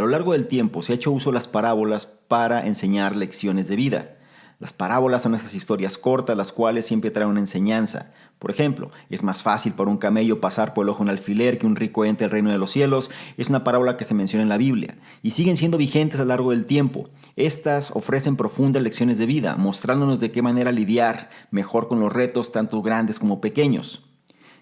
lo largo del tiempo se ha hecho uso de las parábolas para enseñar lecciones de vida. Las parábolas son estas historias cortas, las cuales siempre traen una enseñanza. Por ejemplo, es más fácil para un camello pasar por el ojo de un alfiler que un rico entre al reino de los cielos. Es una parábola que se menciona en la Biblia y siguen siendo vigentes a lo largo del tiempo. Estas ofrecen profundas lecciones de vida, mostrándonos de qué manera lidiar mejor con los retos tanto grandes como pequeños.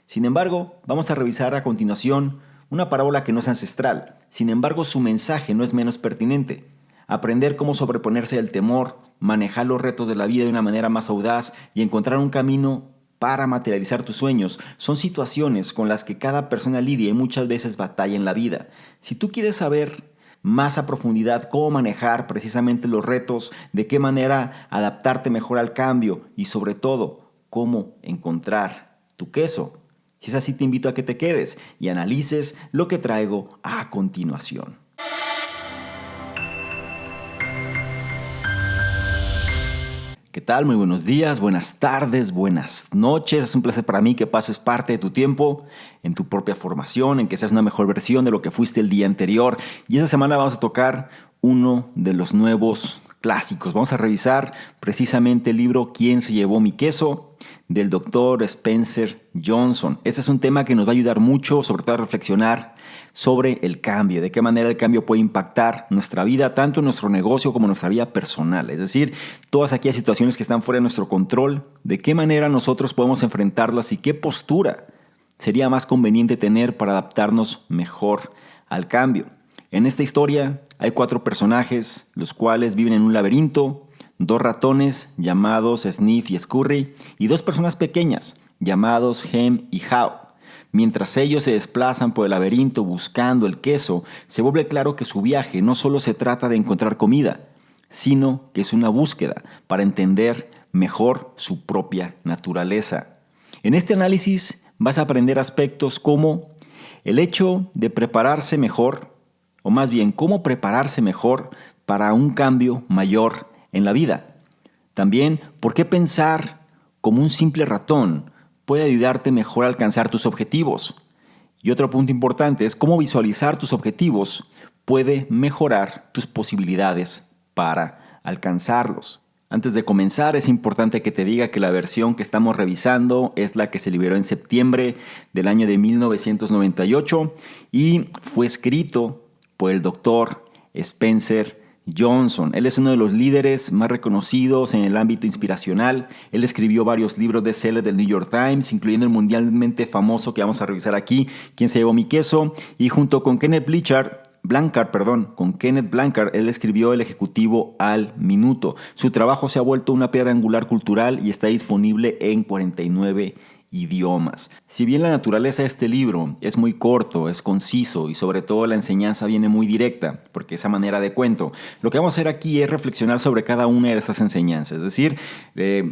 Sin embargo, vamos a revisar a continuación una parábola que no es ancestral. Sin embargo, su mensaje no es menos pertinente. Aprender cómo sobreponerse al temor, manejar los retos de la vida de una manera más audaz y encontrar un camino para materializar tus sueños son situaciones con las que cada persona lidia y muchas veces batalla en la vida. Si tú quieres saber más a profundidad cómo manejar precisamente los retos, de qué manera adaptarte mejor al cambio y sobre todo cómo encontrar tu queso, si es así, te invito a que te quedes y analices lo que traigo a continuación. ¿Qué tal? Muy buenos días, buenas tardes, buenas noches. Es un placer para mí que pases parte de tu tiempo en tu propia formación, en que seas una mejor versión de lo que fuiste el día anterior. Y esta semana vamos a tocar uno de los nuevos clásicos. Vamos a revisar precisamente el libro ¿Quién se llevó mi queso?, del doctor Spencer Johnson. Este es un tema que nos va a ayudar mucho, sobre todo a reflexionar sobre el cambio, de qué manera el cambio puede impactar nuestra vida, tanto en nuestro negocio como en nuestra vida personal. Es decir, todas aquellas situaciones que están fuera de nuestro control, de qué manera nosotros podemos enfrentarlas y qué postura sería más conveniente tener para adaptarnos mejor al cambio. En esta historia hay 4 personajes, los cuales viven en un laberinto, 2 ratones llamados Sniff y Scurry y 2 personas pequeñas llamados Hem y Haw. Mientras ellos se desplazan por el laberinto buscando el queso, se vuelve claro que su viaje no solo se trata de encontrar comida, sino que es una búsqueda para entender mejor su propia naturaleza. En este análisis vas a aprender aspectos como el hecho de prepararse mejor, o más bien cómo prepararse mejor para un cambio mayor en la vida. También, ¿por qué pensar como un simple ratón puede ayudarte mejor a alcanzar tus objetivos? Y otro punto importante es cómo visualizar tus objetivos puede mejorar tus posibilidades para alcanzarlos. Antes de comenzar, es importante que te diga que la versión que estamos revisando es la que se liberó en septiembre del año de 1998 y fue escrito por el doctor Spencer Johnson. Él es uno de los líderes más reconocidos en el ámbito inspiracional. Él escribió varios libros de sellers del New York Times, incluyendo el mundialmente famoso que vamos a revisar aquí, ¿Quién se llevó mi queso? Y junto con Kenneth Blanchard, él escribió El Ejecutivo al Minuto. Su trabajo se ha vuelto una piedra angular cultural y está disponible en 49 idiomas. Si bien la naturaleza de este libro es muy corto, es conciso y sobre todo la enseñanza viene muy directa, porque esa manera de cuento, lo que vamos a hacer aquí es reflexionar sobre cada una de estas enseñanzas. Es decir,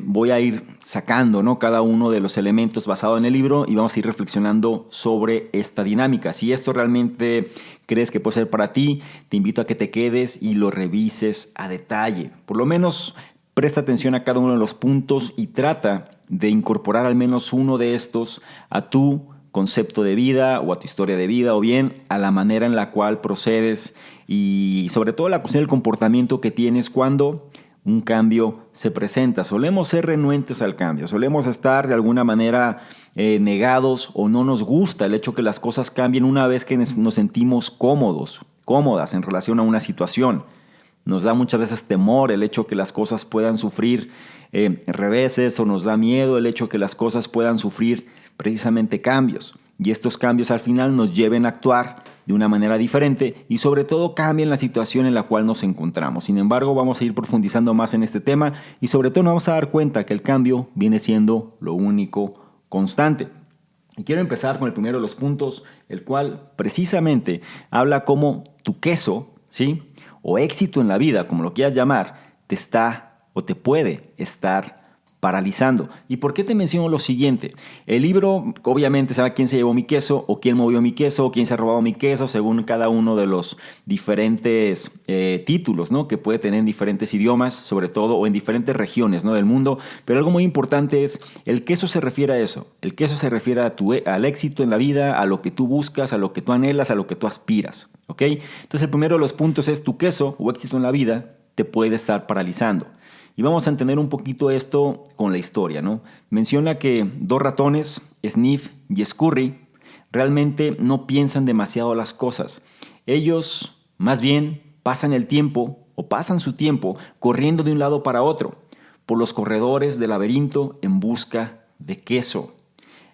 voy a ir sacando, ¿no?, cada uno de los elementos basado en el libro y vamos a ir reflexionando sobre esta dinámica. Si esto realmente crees que puede ser para ti, te invito a que te quedes y lo revises a detalle. Por lo menos presta atención a cada uno de los puntos y trata de incorporar al menos uno de estos a tu concepto de vida o a tu historia de vida o bien a la manera en la cual procedes y sobre todo la cuestión del comportamiento que tienes cuando un cambio se presenta. Solemos ser renuentes al cambio, solemos estar de alguna manera negados o no nos gusta el hecho que las cosas cambien una vez que nos sentimos cómodas en relación a una situación. Nos da muchas veces temor el hecho que las cosas puedan sufrir reveses o nos da miedo el hecho que las cosas puedan sufrir precisamente cambios. Y estos cambios al final nos lleven a actuar de una manera diferente y sobre todo cambien la situación en la cual nos encontramos. Sin embargo, vamos a ir profundizando más en este tema y sobre todo nos vamos a dar cuenta que el cambio viene siendo lo único constante. Y quiero empezar con el primero de los puntos, el cual precisamente habla cómo tu queso, ¿sí?, o éxito en la vida, como lo quieras llamar, te está o te puede estar paralizando. ¿Y por qué te menciono lo siguiente? El libro obviamente sabe quién se llevó mi queso o quién movió mi queso o quién se ha robado mi queso según cada uno de los diferentes títulos, ¿no? Que puede tener en diferentes idiomas, sobre todo, o en diferentes regiones, ¿no? Del mundo. Pero algo muy importante es, el queso se refiere a eso. El queso se refiere al éxito en la vida, a lo que tú buscas, a lo que tú anhelas, a lo que tú aspiras. ¿Ok? Entonces el primero de los puntos es tu queso o éxito en la vida te puede estar paralizando. Y vamos a entender un poquito esto con la historia, ¿no? Menciona que dos ratones, Sniff y Scurry, realmente no piensan demasiado las cosas. Ellos, más bien, pasan el tiempo o pasan su tiempo corriendo de un lado para otro por los corredores del laberinto en busca de queso.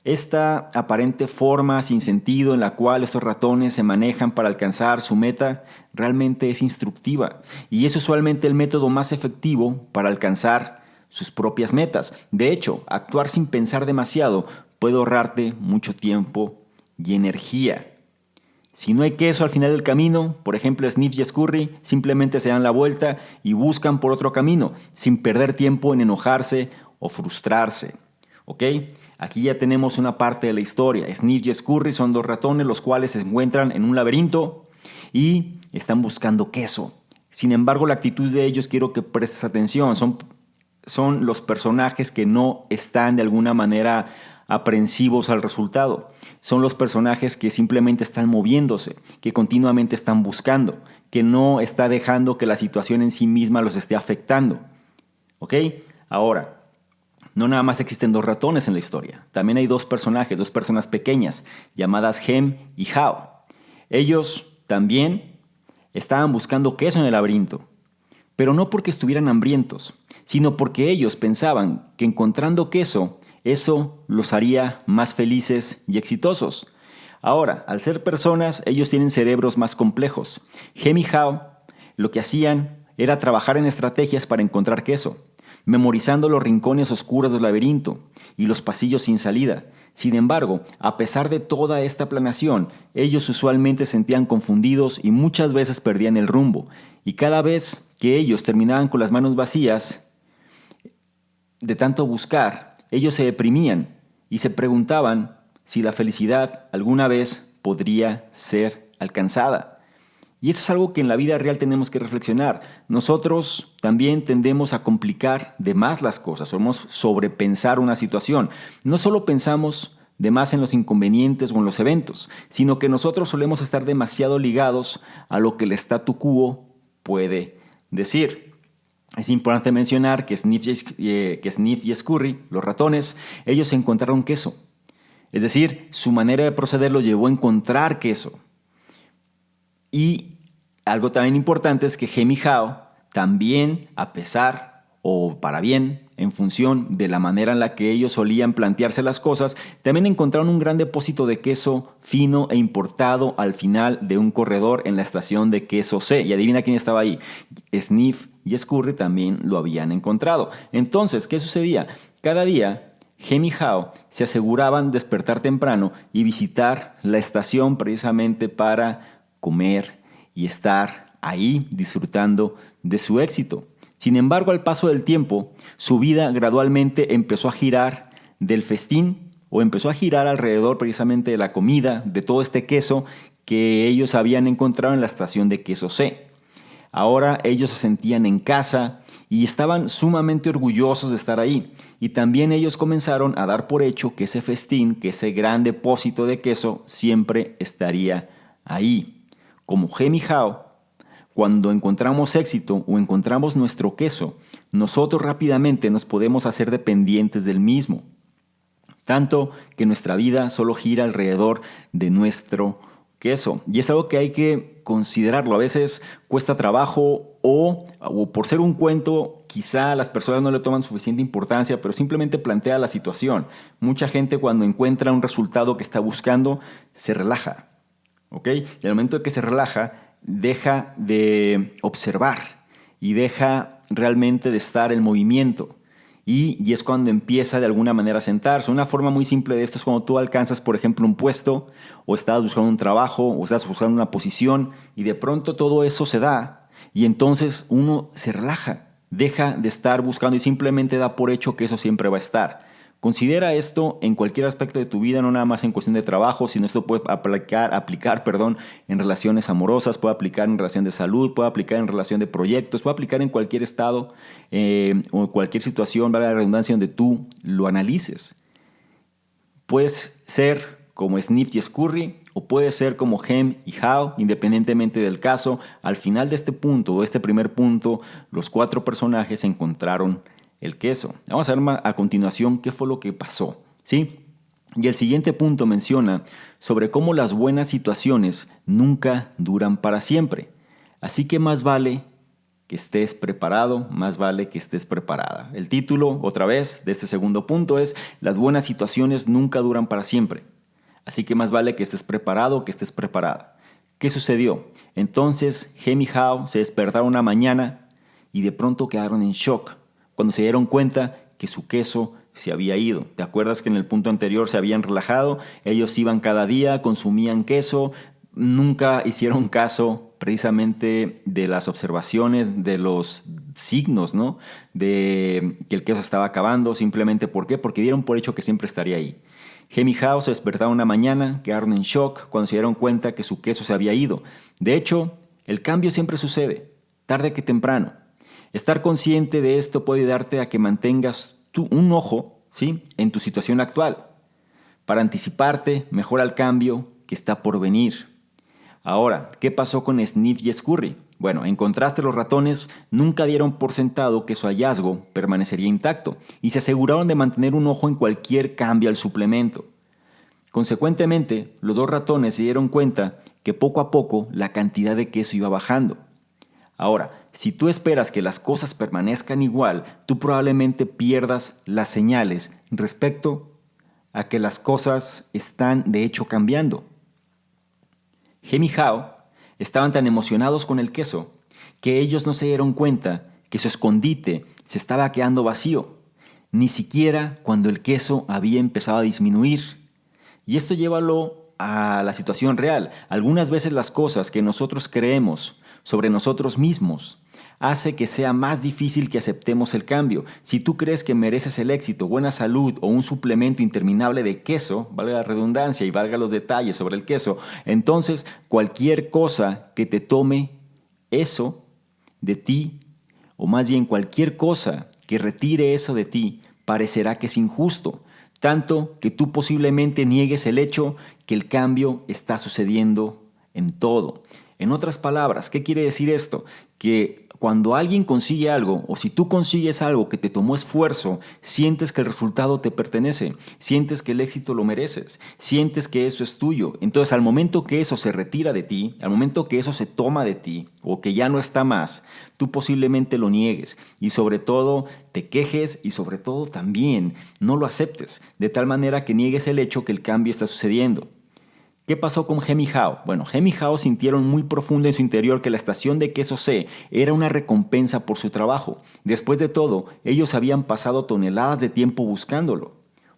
Esta aparente forma sin sentido en la cual estos ratones se manejan para alcanzar su meta realmente es instructiva y es usualmente el método más efectivo para alcanzar sus propias metas. De hecho, actuar sin pensar demasiado puede ahorrarte mucho tiempo y energía. Si no hay queso al final del camino, por ejemplo Sniff y Scurry simplemente se dan la vuelta y buscan por otro camino, sin perder tiempo en enojarse o frustrarse. ¿Ok? Aquí ya tenemos una parte de la historia. Sniff y Scurry son dos ratones los cuales se encuentran en un laberinto y están buscando queso. Sin embargo, la actitud de ellos quiero que prestes atención. Son los personajes que no están de alguna manera aprensivos al resultado. Son los personajes que simplemente están moviéndose, que continuamente están buscando, que no está dejando que la situación en sí misma los esté afectando. ¿Ok? Ahora, no nada más existen dos ratones en la historia. También hay dos personajes, dos personas pequeñas, llamadas Hem y Hao. Ellos también estaban buscando queso en el laberinto, pero no porque estuvieran hambrientos, sino porque ellos pensaban que encontrando queso, eso los haría más felices y exitosos. Ahora, al ser personas, ellos tienen cerebros más complejos. Hem y Hao lo que hacían era trabajar en estrategias para encontrar queso, memorizando los rincones oscuros del laberinto y los pasillos sin salida. Sin embargo, a pesar de toda esta planeación, ellos usualmente se sentían confundidos y muchas veces perdían el rumbo. Y cada vez que ellos terminaban con las manos vacías de tanto buscar, ellos se deprimían y se preguntaban si la felicidad alguna vez podría ser alcanzada. Y eso es algo que en la vida real tenemos que reflexionar. Nosotros también tendemos a complicar de más las cosas, somos sobrepensar una situación. No solo pensamos de más en los inconvenientes o en los eventos, sino que nosotros solemos estar demasiado ligados a lo que el statu quo puede decir. Es importante mencionar que Sniff y Scurry, los ratones, ellos encontraron queso. Es decir, su manera de proceder los llevó a encontrar queso. Y algo también importante es que Hem y Hao también, a pesar o para bien, en función de la manera en la que ellos solían plantearse las cosas, también encontraron un gran depósito de queso fino e importado al final de un corredor en la estación de queso C. Y adivina quién estaba ahí. Sniff y Scurry también lo habían encontrado. Entonces, ¿qué sucedía? Cada día Hem y Hao se aseguraban despertar temprano y visitar la estación precisamente para comer y estar ahí disfrutando de su éxito. Sin embargo, al paso del tiempo, su vida gradualmente empezó a girar del festín o empezó a girar alrededor precisamente de la comida, de todo este queso que ellos habían encontrado en la estación de queso C. Ahora ellos se sentían en casa y estaban sumamente orgullosos de estar ahí. Y también ellos comenzaron a dar por hecho que ese festín, que ese gran depósito de queso siempre estaría ahí. Como Hem y Hao, cuando encontramos éxito o encontramos nuestro queso, nosotros rápidamente nos podemos hacer dependientes del mismo. Tanto que nuestra vida solo gira alrededor de nuestro queso. Y es algo que hay que considerarlo. A veces cuesta trabajo o por ser un cuento, quizá las personas no le toman suficiente importancia, pero simplemente plantea la situación. Mucha gente cuando encuentra un resultado que está buscando, se relaja. ¿Ok? Y al momento de que se relaja, deja de observar y deja realmente de estar en movimiento. Y es cuando empieza de alguna manera a sentarse. Una forma muy simple de esto es cuando tú alcanzas, por ejemplo, un puesto o estás buscando un trabajo o estás buscando una posición y de pronto todo eso se da y entonces uno se relaja. Deja de estar buscando y simplemente da por hecho que eso siempre va a estar. Considera esto en cualquier aspecto de tu vida, no nada más en cuestión de trabajo, sino esto puede aplicar en relaciones amorosas, puede aplicar en relación de salud, puede aplicar en relación de proyectos, puede aplicar en cualquier estado o cualquier situación, valga la redundancia, donde tú lo analices. Puedes ser como Sniff y Scurry o puede ser como Hem y How, independientemente del caso. Al final de este punto, o este primer punto, los 4 personajes encontraron el queso. Vamos a ver a continuación qué fue lo que pasó, ¿sí? Y el siguiente punto menciona sobre cómo las buenas situaciones nunca duran para siempre. Así que más vale que estés preparado, más vale que estés preparada. El título, otra vez, de este segundo punto es: las buenas situaciones nunca duran para siempre. Así que más vale que estés preparado, que estés preparada. ¿Qué sucedió? Entonces, Hem y How se despertaron una mañana y de pronto quedaron en shock cuando se dieron cuenta que su queso se había ido. ¿Te acuerdas que en el punto anterior se habían relajado? Ellos iban cada día, consumían queso, nunca hicieron caso precisamente de las observaciones, de los signos, ¿no? De que el queso estaba acabando. Simplemente, ¿por qué? Porque dieron por hecho que siempre estaría ahí. Hem y How se despertaron una mañana, quedaron en shock cuando se dieron cuenta que su queso se había ido. De hecho, el cambio siempre sucede, tarde que temprano. Estar consciente de esto puede ayudarte a que mantengas un ojo, ¿sí?, en tu situación actual, para anticiparte mejor al cambio que está por venir. Ahora, ¿qué pasó con Sniff y Scurry? Bueno, en contraste, los ratones nunca dieron por sentado que su hallazgo permanecería intacto y se aseguraron de mantener un ojo en cualquier cambio al suplemento. Consecuentemente, los 2 ratones se dieron cuenta que poco a poco la cantidad de queso iba bajando. Ahora, si tú esperas que las cosas permanezcan igual, tú probablemente pierdas las señales respecto a que las cosas están de hecho cambiando. Hem y How estaban tan emocionados con el queso que ellos no se dieron cuenta que su escondite se estaba quedando vacío, ni siquiera cuando el queso había empezado a disminuir. Y esto llévalo a la situación real. Algunas veces las cosas que nosotros creemos sobre nosotros mismos hace que sea más difícil que aceptemos el cambio. Si tú crees que mereces el éxito, buena salud o un suplemento interminable de queso, valga la redundancia y valga los detalles sobre el queso, entonces cualquier cosa que te tome eso de ti, o más bien cualquier cosa que retire eso de ti, parecerá que es injusto, tanto que tú posiblemente niegues el hecho que el cambio está sucediendo en todo. En otras palabras, ¿qué quiere decir esto? Que cuando alguien consigue algo, o si tú consigues algo que te tomó esfuerzo, sientes que el resultado te pertenece, sientes que el éxito lo mereces, sientes que eso es tuyo. Entonces, al momento que eso se retira de ti, al momento que eso se toma de ti, o que ya no está más, tú posiblemente lo niegues y sobre todo te quejes y sobre todo también no lo aceptes, de tal manera que niegues el hecho que el cambio está sucediendo. ¿Qué pasó con Hem y How? Bueno, Hem y How sintieron muy profundo en su interior que la estación de queso C era una recompensa por su trabajo. Después de todo, ellos habían pasado toneladas de tiempo buscándolo,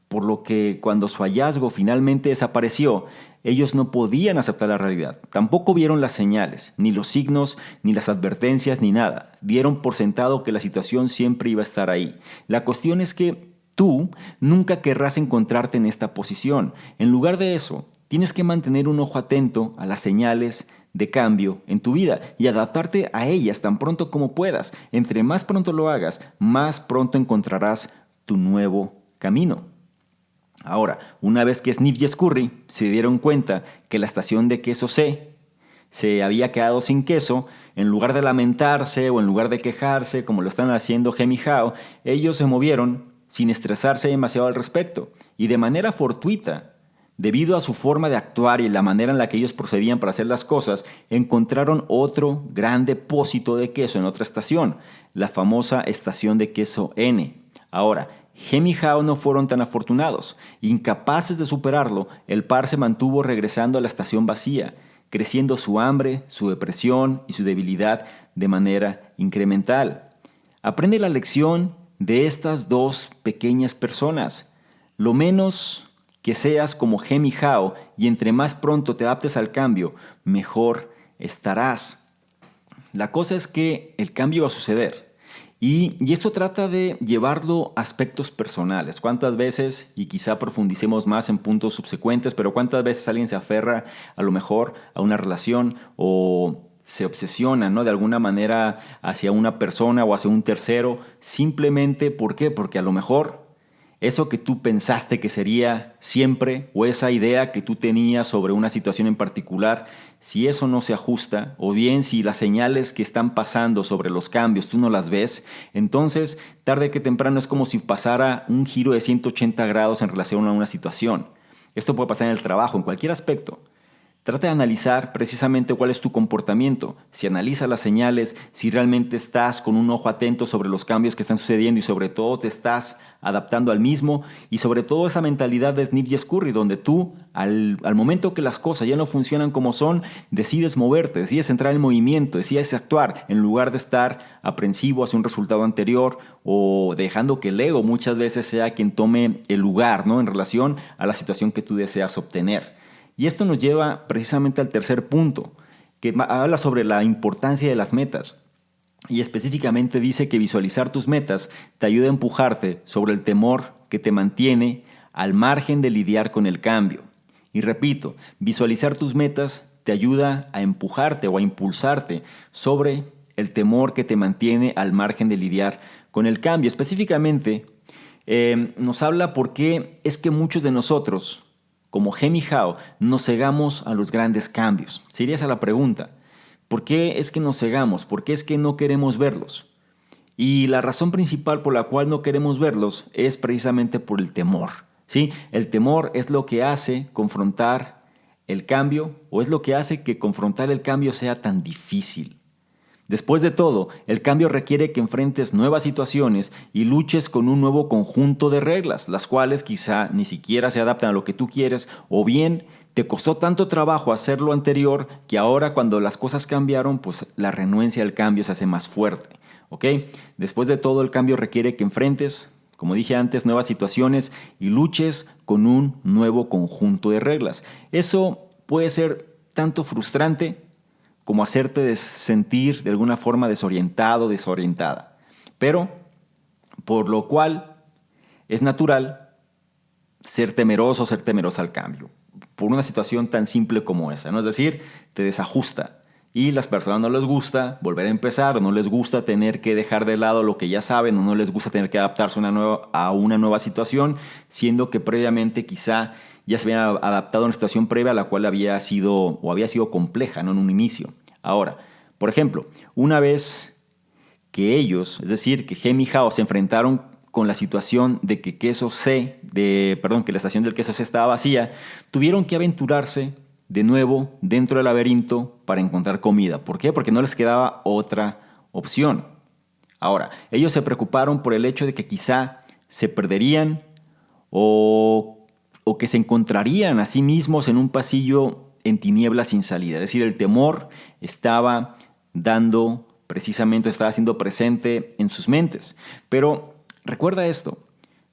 por lo que cuando su hallazgo finalmente desapareció, ellos no podían aceptar la realidad. Tampoco vieron las señales, ni los signos, ni las advertencias, ni nada. Dieron por sentado que la situación siempre iba a estar ahí. La cuestión es que tú nunca querrás encontrarte en esta posición. En lugar de eso, tienes que mantener un ojo atento a las señales de cambio en tu vida y adaptarte a ellas tan pronto como puedas. Entre más pronto lo hagas, más pronto encontrarás tu nuevo camino. Ahora, una vez que Sniff y Scurry se dieron cuenta que la estación de queso C se había quedado sin queso, en lugar de lamentarse o en lugar de quejarse, como lo están haciendo Hem y How, ellos se movieron sin estresarse demasiado al respecto y de manera fortuita. Debido a su forma de actuar y la manera en la que ellos procedían para hacer las cosas, encontraron otro gran depósito de queso en otra estación, la famosa estación de queso N. Ahora, Hem y How no fueron tan afortunados. Incapaces de superarlo, el par se mantuvo regresando a la estación vacía, creciendo su hambre, su depresión y su debilidad de manera incremental. Aprende la lección de estas 2 pequeñas personas. Lo menos que seas como Hem y How y entre más pronto te adaptes al cambio, mejor estarás. La cosa es que el cambio va a suceder Y esto trata de llevarlo a aspectos personales. ¿Cuántas veces, y quizá profundicemos más en puntos subsecuentes, pero cuántas veces alguien se aferra a lo mejor a una relación o se obsesiona, ¿no?, de alguna manera hacia una persona o hacia un tercero, simplemente ¿por qué? Porque a lo mejor eso que tú pensaste que sería siempre o esa idea que tú tenías sobre una situación en particular, si eso no se ajusta o bien si las señales que están pasando sobre los cambios tú no las ves, entonces tarde que temprano es como si pasara un giro de 180 grados en relación a una situación. Esto puede pasar en el trabajo, en cualquier aspecto. Trata de analizar precisamente cuál es tu comportamiento, si analiza las señales, si realmente estás con un ojo atento sobre los cambios que están sucediendo y sobre todo te estás adaptando al mismo y sobre todo esa mentalidad de Snip y Scurry donde tú al momento que las cosas ya no funcionan como son, decides moverte, decides entrar en movimiento, decides actuar en lugar de estar aprensivo hacia un resultado anterior o dejando que el ego muchas veces sea quien tome el lugar, ¿no?, en relación a la situación que tú deseas obtener. Y esto nos lleva precisamente al tercer punto, que habla sobre la importancia de las metas. Y específicamente dice que visualizar tus metas te ayuda a empujarte sobre el temor que te mantiene al margen de lidiar con el cambio. Y repito, visualizar tus metas te ayuda a empujarte o a impulsarte sobre el temor que te mantiene al margen de lidiar con el cambio. Específicamente, nos habla por qué es que muchos de nosotros, como Hemi Hao, nos cegamos a los grandes cambios. Sería esa la pregunta. ¿Por qué es que nos cegamos? ¿Por qué es que no queremos verlos? Y la razón principal por la cual no queremos verlos es precisamente por el temor. ¿Sí? El temor es lo que hace confrontar el cambio o es lo que hace que confrontar el cambio sea tan difícil. Después de todo, el cambio requiere que enfrentes nuevas situaciones y luches con un nuevo conjunto de reglas, las cuales quizá ni siquiera se adaptan a lo que tú quieres, o bien te costó tanto trabajo hacer lo anterior que ahora cuando las cosas cambiaron, pues la renuencia al cambio se hace más fuerte. ¿Ok? Después de todo, el cambio requiere que enfrentes, como dije antes, nuevas situaciones y luches con un nuevo conjunto de reglas. Eso puede ser tanto frustrante como hacerte sentir de alguna forma desorientado, desorientada. Pero, por lo cual, es natural ser temeroso, ser temerosa al cambio, por una situación tan simple como esa, ¿no? Es decir, te desajusta y las personas no les gusta volver a empezar, o no les gusta tener que dejar de lado lo que ya saben, o no les gusta tener que adaptarse a una nueva situación, siendo que previamente quizá ya se habían adaptado a una situación previa a la cual había sido compleja, ¿no?, en un inicio. Ahora, por ejemplo, una vez que ellos, es decir, que Hemi y Hao se enfrentaron con la situación de que que la estación del queso C estaba vacía, tuvieron que aventurarse de nuevo dentro del laberinto para encontrar comida. ¿Por qué? Porque no les quedaba otra opción. Ahora, ellos se preocuparon por el hecho de que quizá se perderían o que se encontrarían a sí mismos en un pasillo en tinieblas sin salida. Es decir, el temor estaba siendo presente en sus mentes. Pero recuerda esto,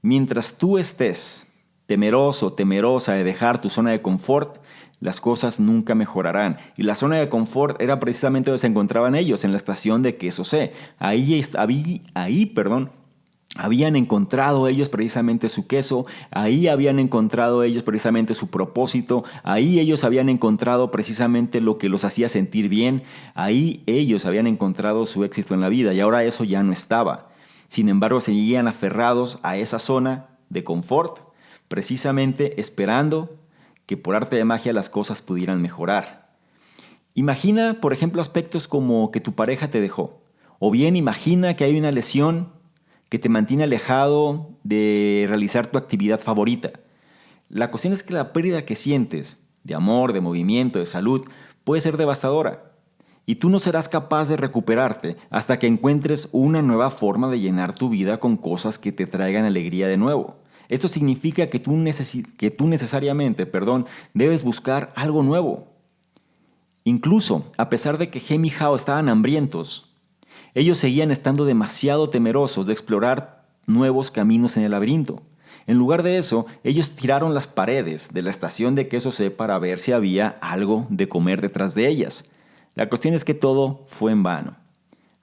mientras tú estés temeroso, temerosa de dejar tu zona de confort, las cosas nunca mejorarán. Y la zona de confort era precisamente donde se encontraban ellos, en la estación de Queso C. Habían encontrado ellos precisamente su queso, ahí habían encontrado ellos precisamente su propósito, ahí ellos habían encontrado precisamente lo que los hacía sentir bien, ahí ellos habían encontrado su éxito en la vida y ahora eso ya no estaba. Sin embargo, seguían aferrados a esa zona de confort, precisamente esperando que por arte de magia las cosas pudieran mejorar. Imagina, por ejemplo, aspectos como que tu pareja te dejó, o bien imagina que hay una lesión que te mantiene alejado de realizar tu actividad favorita. La cuestión es que la pérdida que sientes de amor, de movimiento, de salud, puede ser devastadora. Y tú no serás capaz de recuperarte hasta que encuentres una nueva forma de llenar tu vida con cosas que te traigan alegría de nuevo. Esto significa que tú necesariamente debes buscar algo nuevo. Incluso, a pesar de que Hemi y Hao estaban hambrientos, ellos seguían estando demasiado temerosos de explorar nuevos caminos en el laberinto. En lugar de eso, ellos tiraron las paredes de la estación de Queso C para ver si había algo de comer detrás de ellas. La cuestión es que todo fue en vano.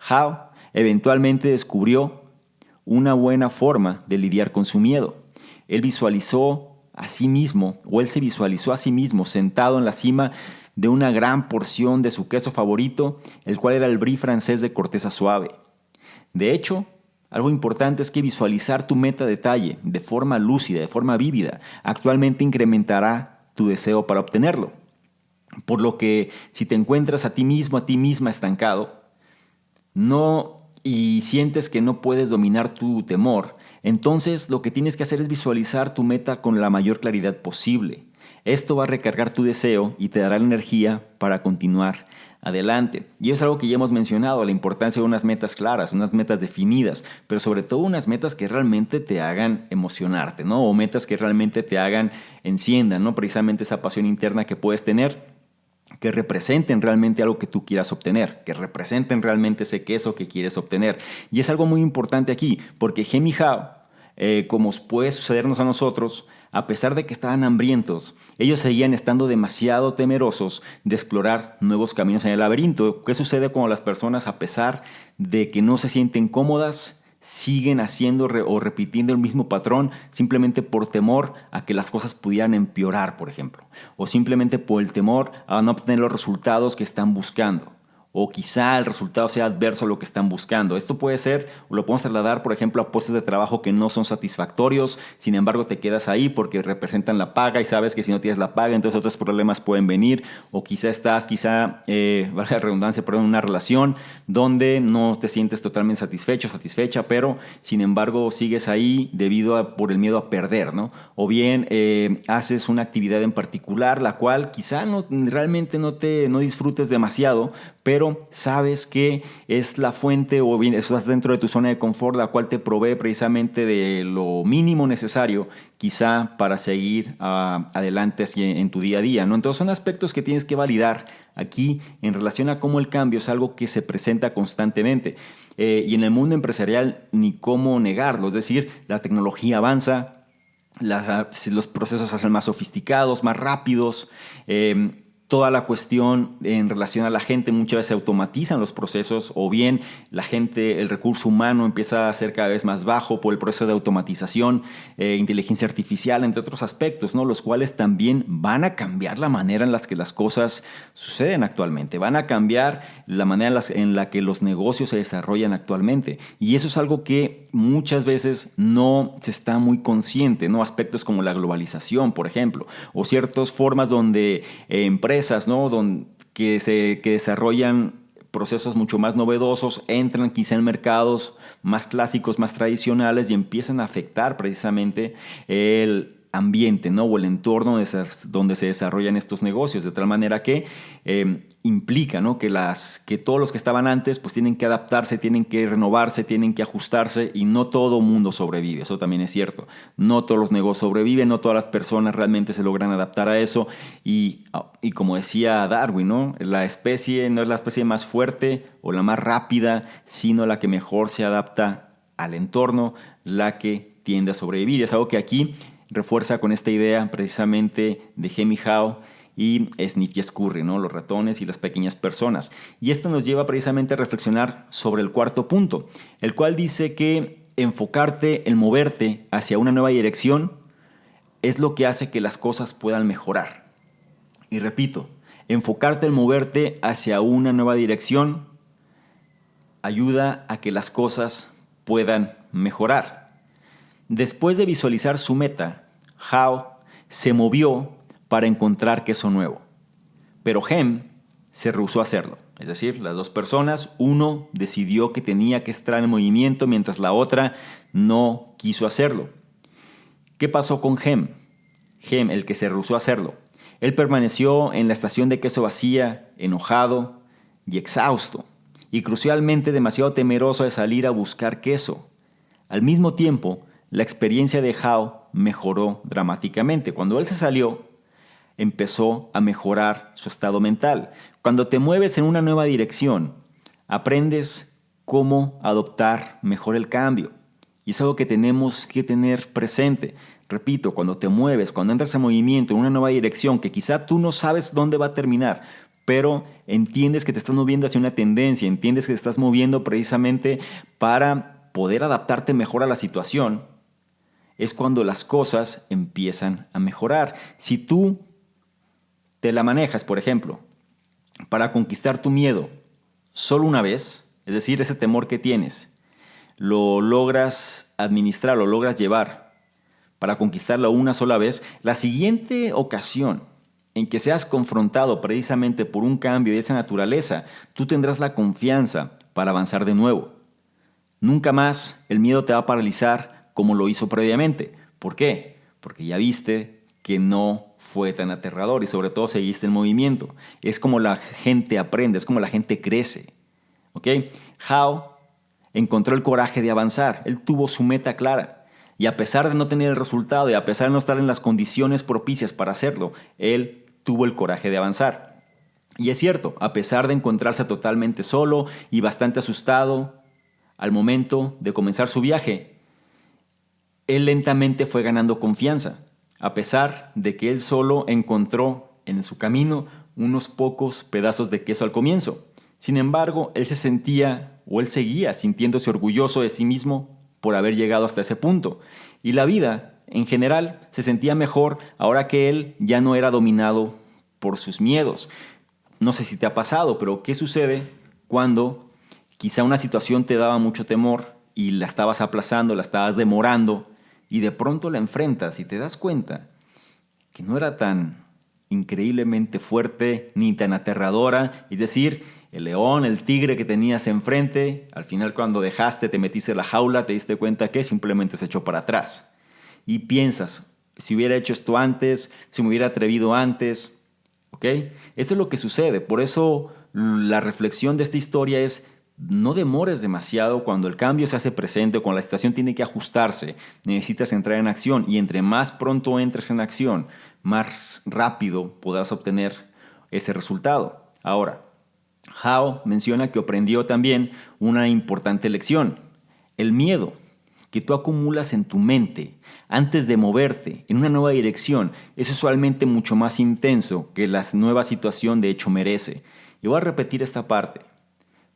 Hao Eventualmente descubrió una buena forma de lidiar con su miedo. Él se visualizó a sí mismo sentado en la cima de una gran porción de su queso favorito, el cual era el brie francés de corteza suave. De hecho, algo importante es que visualizar tu meta a detalle, de forma lúcida, de forma vívida, actualmente incrementará tu deseo para obtenerlo. Por lo que si te encuentras a ti mismo, a ti misma estancado, y sientes que no puedes dominar tu temor, entonces lo que tienes que hacer es visualizar tu meta con la mayor claridad posible. Esto va a recargar tu deseo y te dará la energía para continuar adelante. Y es algo que ya hemos mencionado, la importancia de unas metas claras, unas metas definidas, pero sobre todo unas metas que realmente te hagan emocionarte, ¿no? O metas que realmente te enciendan, ¿no? Precisamente esa pasión interna que puedes tener, que representen realmente algo que tú quieras obtener, que representen realmente ese queso que quieres obtener. Y es algo muy importante aquí, porque Hem y Hao, como puede sucedernos a nosotros, a pesar de que estaban hambrientos, ellos seguían estando demasiado temerosos de explorar nuevos caminos en el laberinto. ¿Qué sucede cuando las personas, a pesar de que no se sienten cómodas, siguen haciendo o repitiendo el mismo patrón simplemente por temor a que las cosas pudieran empeorar, por ejemplo? O simplemente por el temor a no obtener los resultados que están buscando. O quizá el resultado sea adverso a lo que están buscando. Esto puede ser, o lo podemos trasladar, por ejemplo, a puestos de trabajo que no son satisfactorios, sin embargo te quedas ahí porque representan la paga y sabes que si no tienes la paga, entonces otros problemas pueden venir. O quizá estás, valga la redundancia, en una relación donde no te sientes totalmente satisfecho, satisfecha, pero sin embargo sigues ahí por el miedo a perder, ¿no? O bien haces una actividad en particular, la cual quizá realmente no disfrutes demasiado, pero sabes que es la fuente o bien estás dentro de tu zona de confort, la cual te provee precisamente de lo mínimo necesario quizá para seguir adelante así en tu día a día, ¿no? Entonces son aspectos que tienes que validar aquí en relación a cómo el cambio es algo que se presenta constantemente. Y en el mundo empresarial ni cómo negarlo, es decir, la tecnología avanza, los procesos se hacen más sofisticados, más rápidos. Toda la cuestión en relación a la gente, muchas veces se automatizan los procesos, o bien el recurso humano empieza a ser cada vez más bajo por el proceso de automatización, inteligencia artificial, entre otros aspectos, ¿no? Los cuales también van a cambiar la manera en la que las cosas suceden actualmente, van a cambiar la manera en la que los negocios se desarrollan actualmente. Y eso es algo que muchas veces no se está muy consciente, ¿no? Aspectos como la globalización, por ejemplo, o ciertas formas donde empresas, ¿no? que desarrollan procesos mucho más novedosos, entran quizá en mercados más clásicos, más tradicionales y empiezan a afectar precisamente el ambiente, ¿no? O el entorno donde se desarrollan estos negocios, de tal manera que implica, ¿no? que todos los que estaban antes pues tienen que adaptarse, tienen que renovarse, tienen que ajustarse, y no todo mundo sobrevive. Eso también es cierto. No todos los negocios sobreviven, no todas las personas realmente se logran adaptar a eso, y como decía Darwin, ¿no? La especie no es la especie más fuerte o la más rápida, sino la que mejor se adapta al entorno, la que tiende a sobrevivir. Es algo que aquí refuerza con esta idea precisamente de Hem y Hao y Sniff y Scurry, ¿no? Los ratones y las pequeñas personas. Y esto nos lleva precisamente a reflexionar sobre el cuarto punto, el cual dice que enfocarte, el moverte hacia una nueva dirección, es lo que hace que las cosas puedan mejorar. Y repito, enfocarte, el moverte hacia una nueva dirección, ayuda a que las cosas puedan mejorar. Después de visualizar su meta, Hao se movió para encontrar queso nuevo. Pero Hem se rehusó a hacerlo. Es decir, las dos personas, uno decidió que tenía que estar en movimiento mientras la otra no quiso hacerlo. ¿Qué pasó con Hem? Hem, el que se rehusó a hacerlo. Él permaneció en la estación de queso vacía, enojado y exhausto, y crucialmente demasiado temeroso de salir a buscar queso. Al mismo tiempo, la experiencia de Hao mejoró dramáticamente. Cuando él se salió, empezó a mejorar su estado mental. Cuando te mueves en una nueva dirección, aprendes cómo adoptar mejor el cambio. Y es algo que tenemos que tener presente. Repito, cuando te mueves, cuando entras en movimiento en una nueva dirección que quizá tú no sabes dónde va a terminar, pero entiendes que te estás moviendo hacia una tendencia, entiendes que te estás moviendo precisamente para poder adaptarte mejor a la situación, es cuando las cosas empiezan a mejorar. Si tú te la manejas, por ejemplo, para conquistar tu miedo solo una vez, es decir, ese temor que tienes, lo logras administrar, lo logras llevar para conquistarlo una sola vez, la siguiente ocasión en que seas confrontado precisamente por un cambio de esa naturaleza, tú tendrás la confianza para avanzar de nuevo. Nunca más el miedo te va a paralizar como lo hizo previamente. ¿Por qué? Porque ya viste que no fue tan aterrador y sobre todo seguiste el movimiento. Es como la gente aprende, es como la gente crece. ¿Ok? How encontró el coraje de avanzar. Él tuvo su meta clara. Y a pesar de no tener el resultado y a pesar de no estar en las condiciones propicias para hacerlo, él tuvo el coraje de avanzar. Y es cierto, a pesar de encontrarse totalmente solo y bastante asustado al momento de comenzar su viaje, él lentamente fue ganando confianza, a pesar de que él solo encontró en su camino unos pocos pedazos de queso al comienzo. Sin embargo, él se sentía o él seguía sintiéndose orgulloso de sí mismo por haber llegado hasta ese punto. Y la vida, en general, se sentía mejor ahora que él ya no era dominado por sus miedos. No sé si te ha pasado, pero ¿qué sucede cuando quizá una situación te daba mucho temor y la estabas aplazando, la estabas demorando y de pronto la enfrentas y te das cuenta que no era tan increíblemente fuerte ni tan aterradora? Es decir, el león, el tigre que tenías enfrente, al final cuando dejaste, te metiste en la jaula, te diste cuenta que simplemente se echó para atrás. Y piensas, si hubiera hecho esto antes, si me hubiera atrevido antes, ¿ok? Esto es lo que sucede. Por eso la reflexión de esta historia es: no demores demasiado cuando el cambio se hace presente o cuando la situación tiene que ajustarse. Necesitas entrar en acción y entre más pronto entres en acción, más rápido podrás obtener ese resultado. Ahora, How menciona que aprendió también una importante lección. El miedo que tú acumulas en tu mente antes de moverte en una nueva dirección es usualmente mucho más intenso que la nueva situación de hecho merece. Y voy a repetir esta parte.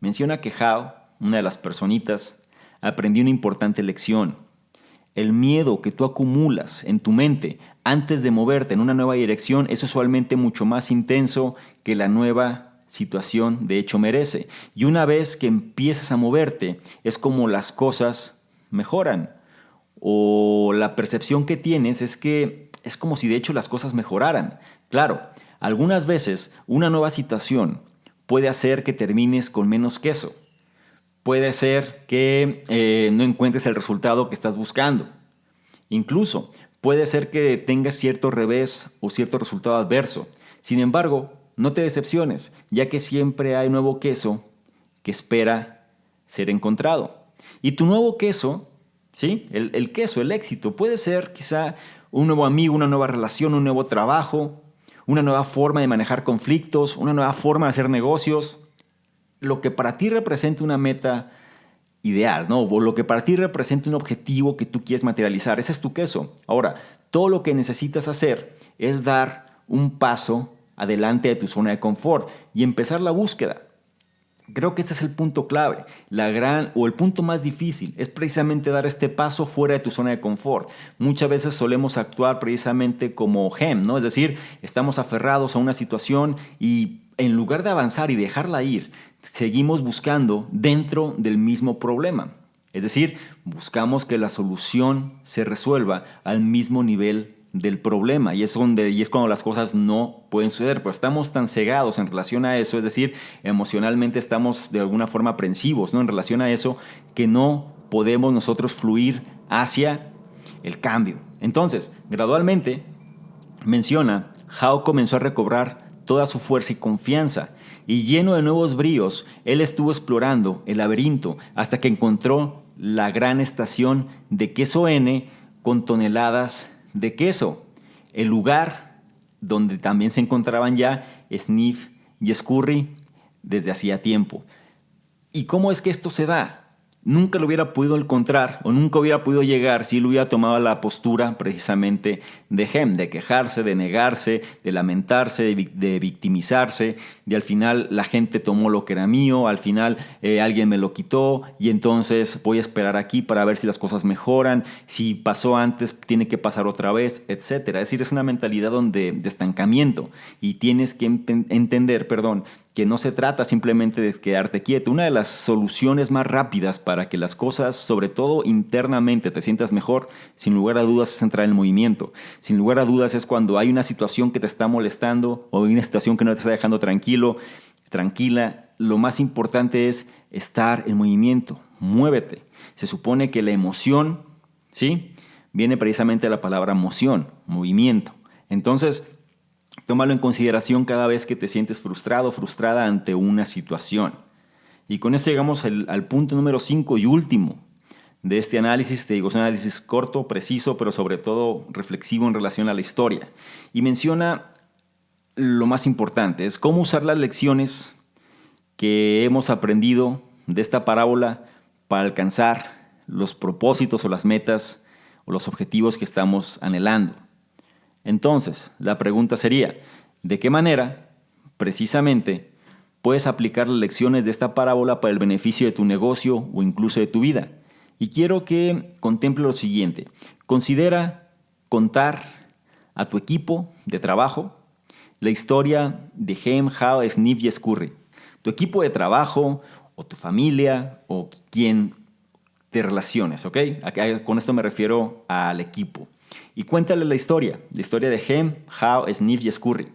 Menciona que How, una de las personitas, aprendió una importante lección. El miedo que tú acumulas en tu mente antes de moverte en una nueva dirección es usualmente mucho más intenso que la nueva situación de hecho merece. Y una vez que empiezas a moverte, es como las cosas mejoran. O la percepción que tienes es que es como si de hecho las cosas mejoraran. Claro, algunas veces una nueva situación puede hacer que termines con menos queso. Puede ser que no encuentres el resultado que estás buscando. Incluso puede ser que tengas cierto revés o cierto resultado adverso. Sin embargo, no te decepciones, ya que siempre hay nuevo queso que espera ser encontrado. Y tu nuevo queso, ¿sí? El queso, el éxito, puede ser quizá un nuevo amigo, una nueva relación, un nuevo trabajo, una nueva forma de manejar conflictos, una nueva forma de hacer negocios. Lo que para ti representa una meta ideal, ¿no? O lo que para ti representa un objetivo que tú quieres materializar. Ese es tu queso. Ahora, todo lo que necesitas hacer es dar un paso adelante de tu zona de confort y empezar la búsqueda. Creo que este es el punto clave, el punto más difícil es precisamente dar este paso fuera de tu zona de confort. Muchas veces solemos actuar precisamente como gem, ¿no? Es decir, estamos aferrados a una situación y en lugar de avanzar y dejarla ir, seguimos buscando dentro del mismo problema. Es decir, buscamos que la solución se resuelva al mismo nivel del problema y es cuando las cosas no pueden suceder, pero estamos tan cegados en relación a eso, es decir, emocionalmente estamos de alguna forma aprensivos, ¿no? En relación a eso, que no podemos nosotros fluir hacia el cambio. Entonces, gradualmente menciona, How comenzó a recobrar toda su fuerza y confianza y lleno de nuevos bríos, él estuvo explorando el laberinto hasta que encontró la gran estación de queso N con toneladas de queso, el lugar donde también se encontraban ya Sniff y Scurry desde hacía tiempo. ¿Y cómo es que esto se da? nunca lo hubiera podido encontrar o nunca hubiera podido llegar si él hubiera tomado la postura precisamente de Hem, de quejarse, de negarse, de lamentarse, de victimizarse, de al final la gente tomó lo que era mío, al final alguien me lo quitó y entonces voy a esperar aquí para ver si las cosas mejoran, si pasó antes tiene que pasar otra vez, etcétera. Es decir, es una mentalidad de estancamiento y tienes que entender, que no se trata simplemente de quedarte quieto. Una de las soluciones más rápidas para que las cosas, sobre todo internamente, te sientas mejor, sin lugar a dudas, es entrar en movimiento. Sin lugar a dudas es cuando hay una situación que te está molestando o hay una situación que no te está dejando tranquilo, tranquila. Lo más importante es estar en movimiento. Muévete. Se supone que la emoción, ¿sí?, viene precisamente de la palabra moción, movimiento. Entonces, tómalo en consideración cada vez que te sientes frustrado o frustrada ante una situación. Y con esto llegamos al punto número 5 y último de este análisis. Te digo, es un análisis corto, preciso, pero sobre todo reflexivo en relación a la historia. Y menciona lo más importante, es cómo usar las lecciones que hemos aprendido de esta parábola para alcanzar los propósitos o las metas o los objetivos que estamos anhelando. Entonces, la pregunta sería, ¿de qué manera, precisamente, puedes aplicar las lecciones de esta parábola para el beneficio de tu negocio o incluso de tu vida? Y quiero que contemple lo siguiente. Considera contar a tu equipo de trabajo la historia de Hem, How, Sniff y Scurry. Tu equipo de trabajo o tu familia o quien te relaciones, ¿ok? Con esto me refiero al equipo. Y cuéntale la historia de Hem, How, Sniff y Scurry.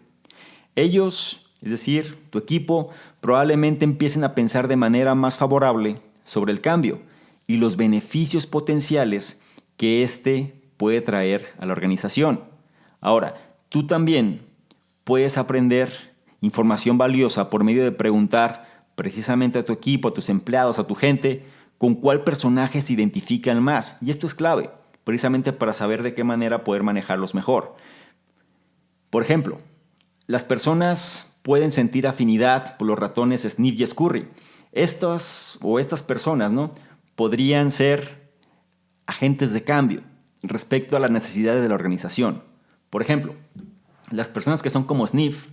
Ellos, es decir, tu equipo, probablemente empiecen a pensar de manera más favorable sobre el cambio y los beneficios potenciales que éste puede traer a la organización. Ahora, tú también puedes aprender información valiosa por medio de preguntar precisamente a tu equipo, a tus empleados, a tu gente, con cuál personaje se identifican más. Y esto es clave, precisamente para saber de qué manera poder manejarlos mejor. Por ejemplo, las personas pueden sentir afinidad por los ratones Sniff y Scurry. Estas personas, ¿no?, podrían ser agentes de cambio respecto a las necesidades de la organización. Por ejemplo, las personas que son como Sniff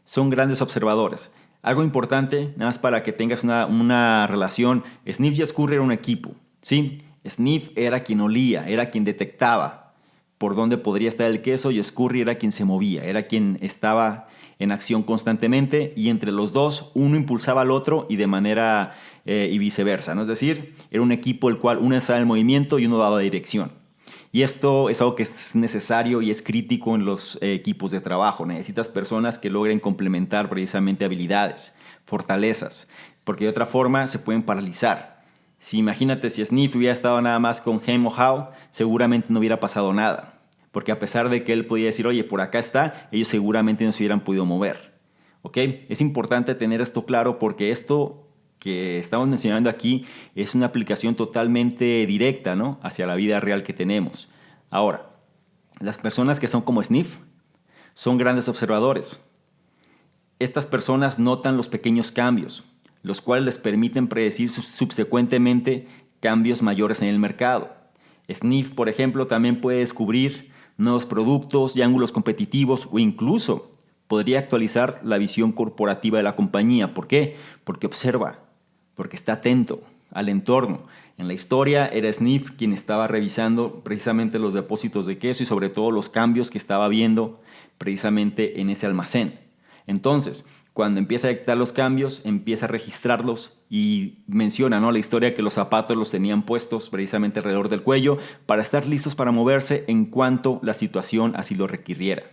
son grandes observadores. Algo importante, nada más para que tengas una relación, Sniff y Scurry era un equipo, ¿sí? Sniff era quien olía, era quien detectaba por dónde podría estar el queso y Scurry era quien se movía, era quien estaba en acción constantemente y entre los dos uno impulsaba al otro y de manera y viceversa, ¿no? Es decir, era un equipo el cual uno estaba en movimiento y uno daba dirección. Y esto es algo que es necesario y es crítico en los equipos de trabajo. Necesitas personas que logren complementar precisamente habilidades, fortalezas, porque de otra forma se pueden paralizar. Imagínate si Sniff hubiera estado nada más con Hem o How, seguramente no hubiera pasado nada. Porque a pesar de que él podía decir, oye, por acá está, ellos seguramente no se hubieran podido mover. ¿Ok? Es importante tener esto claro porque esto que estamos mencionando aquí es una aplicación totalmente directa, ¿no?, hacia la vida real que tenemos. Ahora, las personas que son como Sniff son grandes observadores. Estas personas notan los pequeños cambios, los cuales les permiten predecir subsecuentemente cambios mayores en el mercado. Sniff, por ejemplo, también puede descubrir nuevos productos y ángulos competitivos o incluso podría actualizar la visión corporativa de la compañía. ¿Por qué? Porque observa, porque está atento al entorno. En la historia era Sniff quien estaba revisando precisamente los depósitos de queso y sobre todo los cambios que estaba viendo precisamente en ese almacén. Entonces, cuando empieza a detectar los cambios, empieza a registrarlos y menciona, ¿no?, la historia que los zapatos los tenían puestos precisamente alrededor del cuello para estar listos para moverse en cuanto la situación así lo requiriera.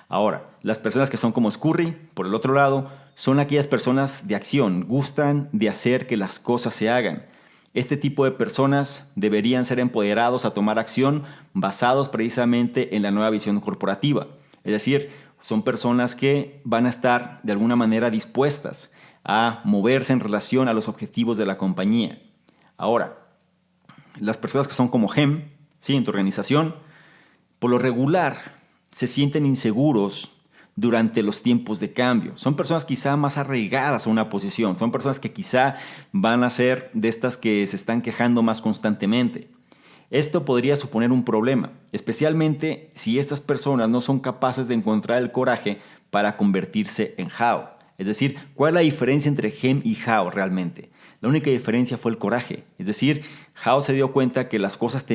Ahora, las personas que son como Scurry, por el otro lado, son aquellas personas de acción, gustan de hacer que las cosas se hagan. Este tipo de personas deberían ser empoderados a tomar acción basados precisamente en la nueva visión corporativa. Es decir, son personas que van a estar de alguna manera dispuestas a moverse en relación a los objetivos de la compañía. Ahora, las personas que son como Hem, ¿sí?, en tu organización, por lo regular se sienten inseguros durante los tiempos de cambio. Son personas quizá más arraigadas a una posición, son personas que quizá van a ser de estas que se están quejando más constantemente. Esto podría suponer un problema, especialmente si estas personas no son capaces de encontrar el coraje para convertirse en Hao. Es decir, ¿cuál es la diferencia entre Hem y Hao realmente? La única diferencia fue el coraje. Es decir, Hao se dio cuenta que las cosas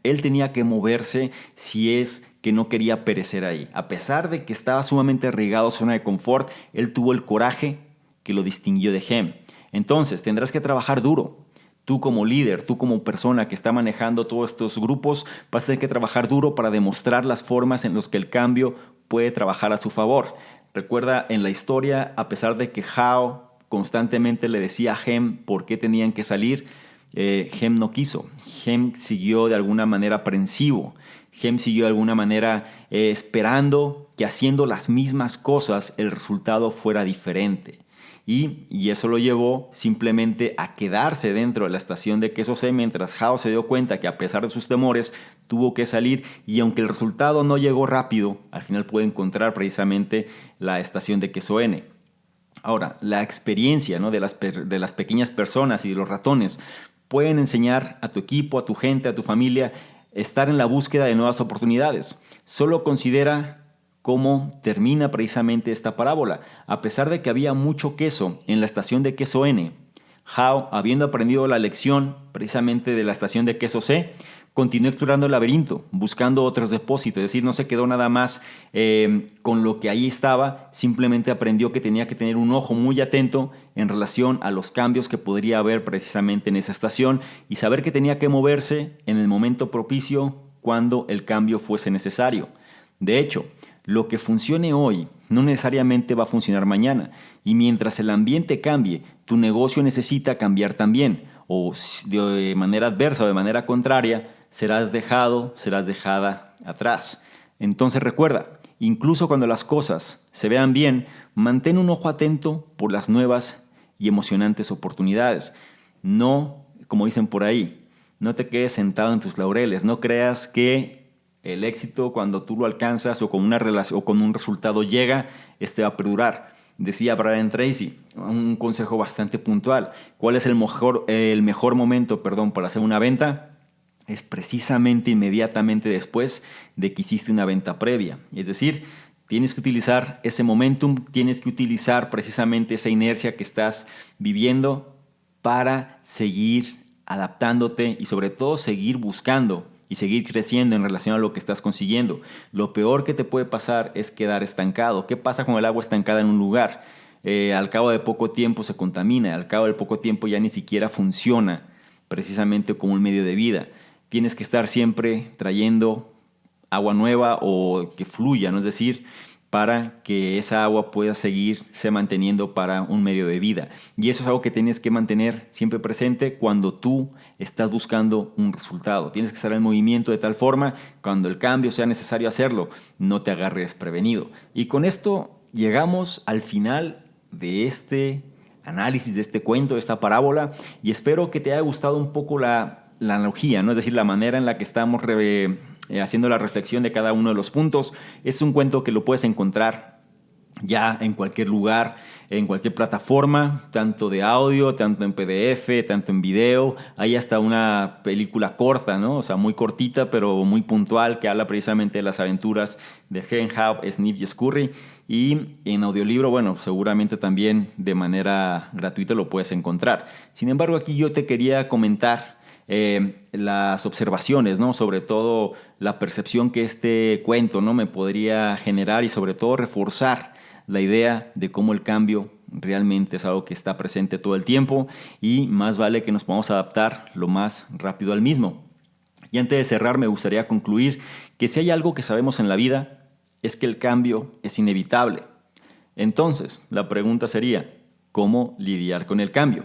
él tenía que moverse si es que no quería perecer ahí. A pesar de que estaba sumamente arraigado a su zona de confort, él tuvo el coraje que lo distinguió de Hem. Entonces, tendrás que trabajar duro. Tú como líder, tú como persona que está manejando todos estos grupos, vas a tener que trabajar duro para demostrar las formas en las que el cambio puede trabajar a su favor. Recuerda en la historia, a pesar de que Hao constantemente le decía a Hem por qué tenían que salir, Hem no quiso. Hem siguió de alguna manera aprensivo. Hem siguió de alguna manera esperando que haciendo las mismas cosas el resultado fuera diferente. Y eso lo llevó simplemente a quedarse dentro de la estación de Queso C mientras Hao se dio cuenta que a pesar de sus temores tuvo que salir y aunque el resultado no llegó rápido, al final pudo encontrar precisamente la estación de Queso N. Ahora, la experiencia, ¿no?, de las pequeñas personas y de los ratones pueden enseñar a tu equipo, a tu gente, a tu familia, estar en la búsqueda de nuevas oportunidades. Solo considera cómo termina precisamente esta parábola. A pesar de que había mucho queso en la estación de Queso N, Hao, habiendo aprendido la lección precisamente de la estación de Queso C, continuó explorando el laberinto, buscando otros depósitos. Es decir, no se quedó nada más con lo que ahí estaba, simplemente aprendió que tenía que tener un ojo muy atento en relación a los cambios que podría haber precisamente en esa estación y saber que tenía que moverse en el momento propicio cuando el cambio fuese necesario. De hecho, lo que funcione hoy no necesariamente va a funcionar mañana y mientras el ambiente cambie, tu negocio necesita cambiar también o de manera adversa o de manera contraria, serás dejada atrás. Entonces recuerda, incluso cuando las cosas se vean bien, mantén un ojo atento por las nuevas y emocionantes oportunidades. No, como dicen por ahí, no te quedes sentado en tus laureles, no creas que el éxito cuando tú lo alcanzas o con una relación o con un resultado llega, este va a perdurar. Decía Brian Tracy, un consejo bastante puntual. ¿Cuál es el mejor momento, para hacer una venta? Es precisamente inmediatamente después de que hiciste una venta previa. Es decir, tienes que utilizar ese momentum, tienes que utilizar precisamente esa inercia que estás viviendo para seguir adaptándote y sobre todo seguir buscando y seguir creciendo en relación a lo que estás consiguiendo. Lo peor que te puede pasar es quedar estancado. ¿Qué pasa con el agua estancada en un lugar? Al cabo de poco tiempo se contamina, al cabo de poco tiempo ya ni siquiera funciona precisamente como un medio de vida. Tienes que estar siempre trayendo agua nueva o que fluya, ¿no? Es decir, para que esa agua pueda seguirse manteniendo para un medio de vida. Y eso es algo que tienes que mantener siempre presente cuando tú estás buscando un resultado. Tienes que estar en movimiento de tal forma, cuando el cambio sea necesario hacerlo, no te agarres prevenido. Y con esto llegamos al final de este análisis, de este cuento, de esta parábola, y espero que te haya gustado un poco la analogía, ¿no? Es decir, la manera en la que estamos haciendo la reflexión de cada uno de los puntos. Es un cuento que lo puedes encontrar ya en cualquier lugar, en cualquier plataforma, tanto de audio, tanto en PDF, tanto en video. Hay hasta una película corta, ¿no? O sea, muy cortita, pero muy puntual, que habla precisamente de las aventuras de Hen, Hao, Sniff y Scurry. Y en audiolibro, bueno, seguramente también de manera gratuita lo puedes encontrar. Sin embargo, aquí yo te quería comentar las observaciones, ¿no? Sobre todo la percepción que este cuento, ¿no?, me podría generar y sobre todo reforzar la idea de cómo el cambio realmente es algo que está presente todo el tiempo y más vale que nos podamos adaptar lo más rápido al mismo. Y antes de cerrar me gustaría concluir que si hay algo que sabemos en la vida es que el cambio es inevitable. Entonces, la pregunta sería, ¿cómo lidiar con el cambio?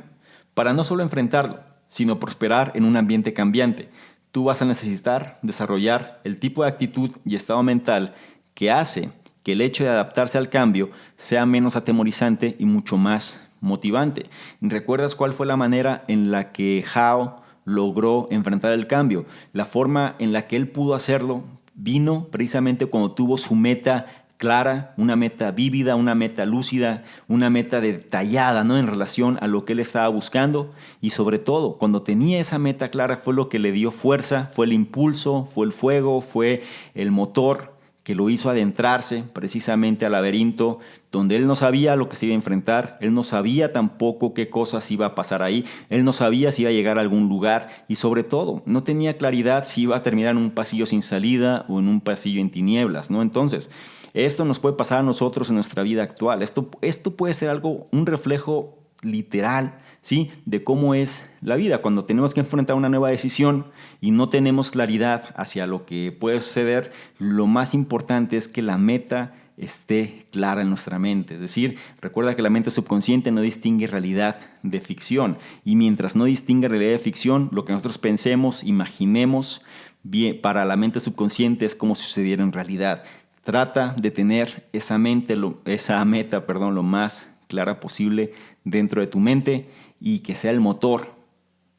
Para no solo enfrentarlo, sino prosperar en un ambiente cambiante, tú vas a necesitar desarrollar el tipo de actitud y estado mental que hace que el hecho de adaptarse al cambio sea menos atemorizante y mucho más motivante. ¿Recuerdas cuál fue la manera en la que Hao logró enfrentar el cambio? La forma en la que él pudo hacerlo vino precisamente cuando tuvo su meta clara, una meta vívida, una meta lúcida, una meta detallada, ¿no? En relación a lo que él estaba buscando. Y sobre todo, cuando tenía esa meta clara, fue lo que le dio fuerza, fue el impulso, fue el fuego, fue el motor que lo hizo adentrarse precisamente al laberinto, donde él no sabía lo que se iba a enfrentar, él no sabía tampoco qué cosas iba a pasar ahí, él no sabía si iba a llegar a algún lugar y sobre todo no tenía claridad si iba a terminar en un pasillo sin salida o en un pasillo en tinieblas, ¿no? Entonces, esto nos puede pasar a nosotros en nuestra vida actual. Esto puede ser algo, un reflejo literal, ¿sí? De cómo es la vida. Cuando tenemos que enfrentar una nueva decisión y no tenemos claridad hacia lo que puede suceder, lo más importante es que la meta esté clara en nuestra mente. Es decir, recuerda que la mente subconsciente no distingue realidad de ficción. Y mientras no distingue realidad de ficción, lo que nosotros pensemos, imaginemos, bien, para la mente subconsciente es como si sucediera en realidad. Trata de tener esa meta, lo más clara posible dentro de tu mente y que sea el motor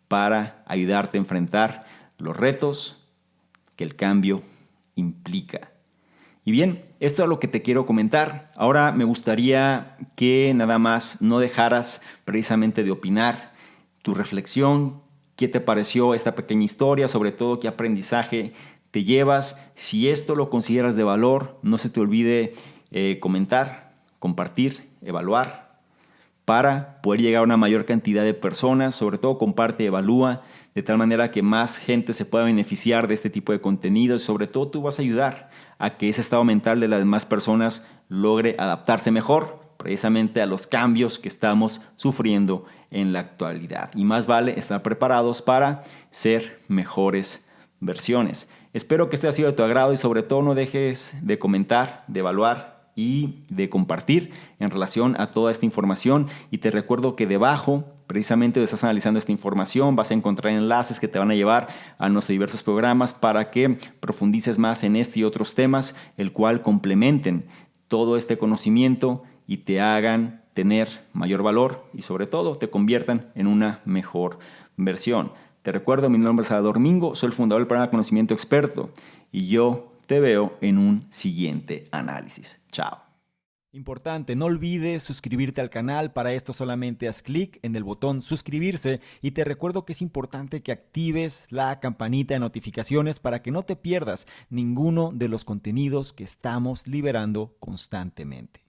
para ayudarte a enfrentar los retos que el cambio implica. Y bien, esto es lo que te quiero comentar. Ahora me gustaría que nada más no dejaras precisamente de opinar tu reflexión, qué te pareció esta pequeña historia, sobre todo qué aprendizaje te llevas. Si esto lo consideras de valor, no se te olvide comentar, compartir, evaluar para poder llegar a una mayor cantidad de personas. Sobre todo comparte, evalúa, de tal manera que más gente se pueda beneficiar de este tipo de contenido y sobre todo tú vas a ayudar a que ese estado mental de las demás personas logre adaptarse mejor precisamente a los cambios que estamos sufriendo en la actualidad. Y más vale estar preparados para ser mejores versiones. Espero que esto haya sido de tu agrado y sobre todo no dejes de comentar, de evaluar y de compartir en relación a toda esta información. Y te recuerdo que debajo, precisamente donde estás analizando esta información, vas a encontrar enlaces que te van a llevar a nuestros diversos programas para que profundices más en este y otros temas, el cual complementen todo este conocimiento y te hagan tener mayor valor y sobre todo te conviertan en una mejor versión. Te recuerdo, mi nombre es Salvador Mingo, soy el fundador del programa Conocimiento Experto y yo te veo en un siguiente análisis. Chao. Importante, no olvides suscribirte al canal. Para esto solamente haz clic en el botón suscribirse y te recuerdo que es importante que actives la campanita de notificaciones para que no te pierdas ninguno de los contenidos que estamos liberando constantemente.